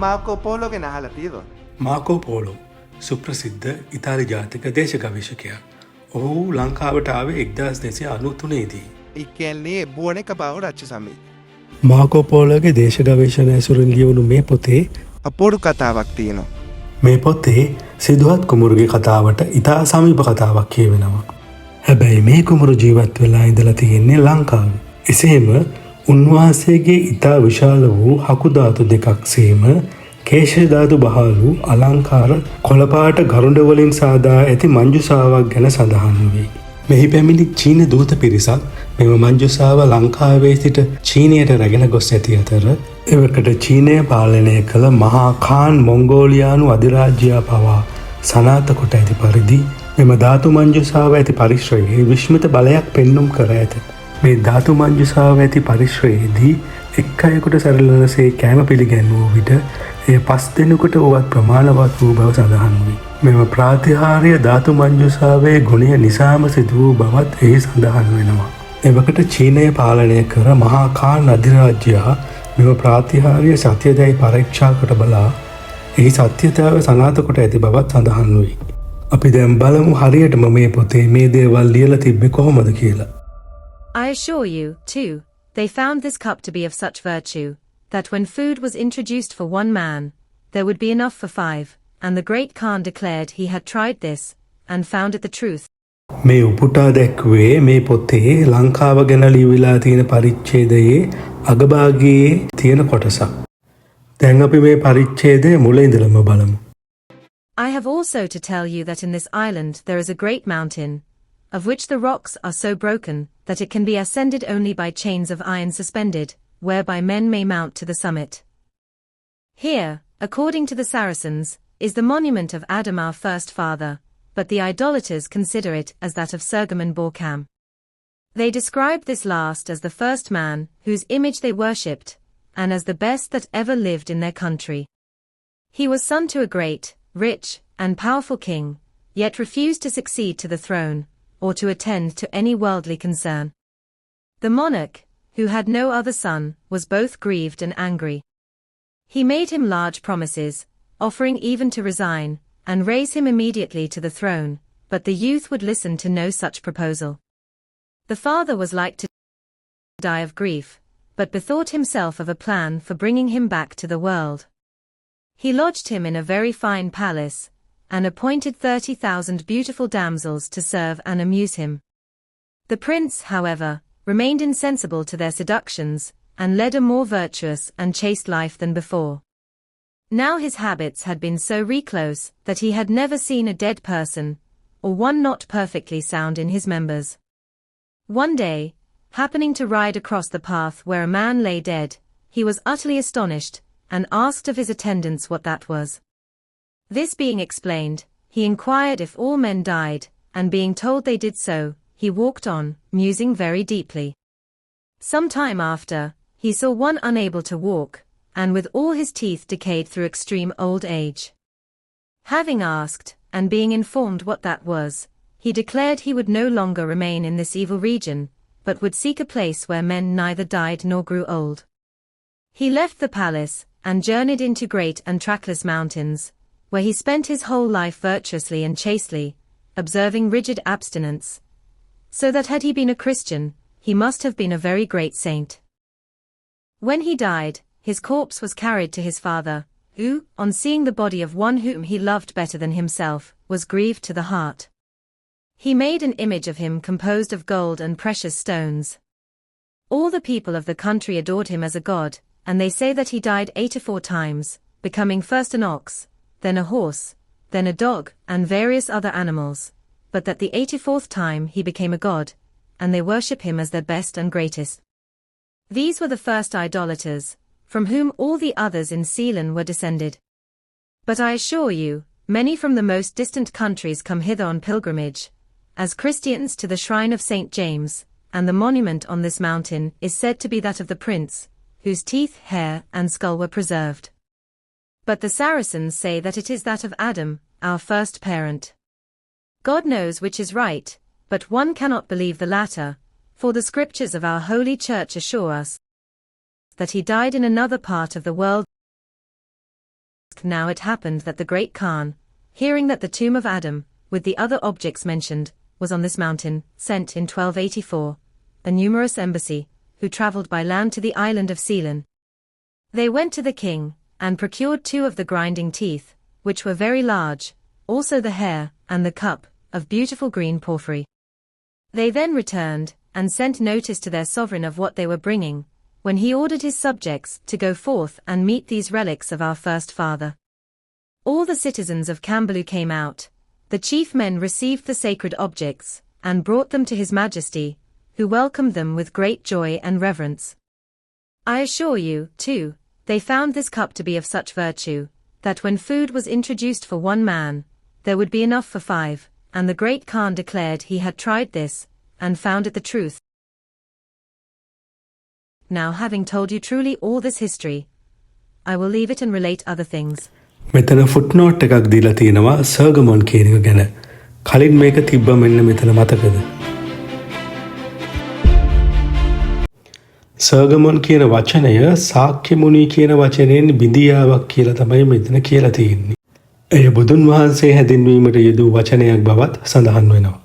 Marco polo ගැන අහලා තියෙනවද? මාකෝ පෝලෝ සුප්‍රසිද්ධ ඉතාලි ජාතික දේශ ගවේෂකයා. ඔහු ලංකාවට ආවේ 1993 දී. ඒ කියන්නේ බොණක බව රාජ්‍ය සමයේ. මාකෝ පෝලෝගේ දේශ ගවේෂණ ඇසුරින් ලියවුණු මේ පොතේ අපෝරු කතාවක් තියෙනවා. මේ පොතේ සිදුහත් කුමරුගේ කතාවට ඉතා සමීප කතාවක් කියවෙනවා. හැබැයි මේ කුමරු ජීවත් වෙලා ඉඳලා තියෙන්නේ ලංකාවේ. එසේම උන්වහන්සේගේ ඉතා විශාල වූ හකුධාතු දෙකක් සේම කේශ ධාතු බහලු අලංකාර කොළපාට ගරුඬ වලින් සාදා ඇති මංජුසාවක් ගැන සඳහන් වේ. මෙහි පැමිණි චීන දූත පිරිසක් මෙම මංජුසාව ලංකාවේ සිට චීනයට රැගෙන ගොස් ඇති අතර එවකට චීනය පාලනය කළ මහා කාන් මොංගෝලියානු අධිරාජ්‍යයා පවා සනාථ කොට ඇති පරිදි මෙම ධාතු මංජුසාව ඇති පරිශ්‍රයේ විශ්මිත බලයක් පෙන්නුම් කර ඇත. මේ ධාතු මංජුසාව ඇති පරිශ්‍රයේදී එක් අයෙකුට සරලවසේ කෑම පිළිගැන්වූ විට එය 5 දෙනෙකුට වුවත් ප්‍රමාණවත් වූ බව සඳහන් වේ. මෙම ප්‍රාතිහාර්ය ධාතු මංජුසාවේ ගුණය නිසාම සිදු වූ බවත් එහි සඳහන් වෙනවා. එවකට චීනය පාලනය කර මහා කාන් අධිරාජ්‍යයා මෙම ප්‍රාතිහාර්ය සත්‍යදයි පරීක්ෂා කොට බලා එහි සත්‍යතාව සනාථ කොට ඇති බවත් සඳහන් වේ. අපි දැන් බලමු හරියටම මේ පොතේ මේ දේවල් ලියලා තිබ්බේ කොහොමද කියලා. I assure you, too, they found this cup to be of such virtue, that when food was introduced for one man, there would be enough for 5, and the great Khan declared he had tried this, and found it the truth. මේ උපුටා දැක්වේ මේ පොතේ ලංකාව ගැන ලියවිලා තියෙන පරිච්ඡේදයේ අගභාගයේ තියෙන කොටසක්. දැන් අපි මේ පරිච්ඡේදය මුල ඉඳලම බලමු. I have also to tell you that in this island there is a great mountain, of which the rocks are so broken that it can be ascended only by chains of iron suspended, whereby men may mount to the summit. Here, according to the Saracens, is the monument of Adam our first father, but the idolaters consider it as that of Sergamon Borcam. They describe this last as the first man, whose image they worshipped, and as the best that ever lived in their country. He was son to a great, rich, and powerful king, yet refused to succeed to the throne, or to attend to any worldly concern. The monarch, who had no other son, was both grieved and angry. He made him large promises, offering even to resign, and raise him immediately to the throne, but the youth would listen to no such proposal. The father was like to die of grief, but bethought himself of a plan for bringing him back to the world. He lodged him in a very fine palace, and appointed 30,000 beautiful damsels to serve and amuse him. The prince, however, remained insensible to their seductions, and led a more virtuous and chaste life than before. Now his habits had been so reclose that he had never seen a dead person, or one not perfectly sound in his members. One day, happening to ride across the path where a man lay dead, he was utterly astonished, and asked of his attendants what that was. This being explained, he inquired if all men died, and being told they did so, he walked on, musing very deeply. Some time after, he saw one unable to walk, and with all his teeth decayed through extreme old age. Having asked, and being informed what that was, he declared he would no longer remain in this evil region, but would seek a place where men neither died nor grew old. He left the palace, and journeyed into great and trackless mountains, where he spent his whole life virtuously and chastely, observing rigid abstinence, so that had he been a Christian, he must have been a very great saint. When he died, his corpse was carried to his father, who, on seeing the body of one whom he loved better than himself, was grieved to the heart. He made an image of him composed of gold and precious stones. All the people of the country adored him as a god, and they say that he died 84 times, becoming first an ox, then a horse, then a dog, and various other animals, but that the 84th time he became a god, and they worship him as their best and greatest. These were the first idolaters, from whom all the others in Seilan were descended. But I assure you, many from the most distant countries come hither on pilgrimage, as Christians to the shrine of St. James, and the monument on this mountain is said to be that of the prince, whose teeth, hair, and skull were preserved. But the Saracens say that it is that of Adam, our first parent. God knows which is right, but one cannot believe the latter, for the scriptures of our holy church assure us that he died in another part of the world Now it happened that the great Khan, hearing that the tomb of Adam, with the other objects mentioned, was on this mountain, sent in 1284 a numerous embassy, who travelled by land to the island of Seilan. They went to the king, and procured 2 of the grinding teeth, which were very large, also the hair, and the cup, of beautiful green porphyry. They then returned, and sent notice to their sovereign of what they were bringing, when he ordered his subjects to go forth and meet these relics of our first father. All the citizens of Cambalu came out, the chief men received the sacred objects, and brought them to his majesty, who welcomed them with great joy and reverence. I assure you, too, they found this cup to be of such virtue, that when food was introduced for 1 man, there would be enough for 5, and the great Khan declared he had tried this, and found it the truth. Now having told you truly all this history, I will leave it and relate other things. මෙතන ෆුට්නෝට් එකක් දීලා තියෙනවා සර්ගමොන් කියන එක ගැන. කලින් මේක තිබ්බ මෙන්න මෙතන මතකද? සර්ගමොන් කියන වචනය සාක්‍ය මුනි කියන වචනයෙන් බිඳියාවක් කියලා තමයි මෙතන කියලා තියෙන්නේ. එය බුදුන් වහන්සේ හැදින්වීමට යෙදූ වචනයක් බවත් සඳහන් වෙනවා.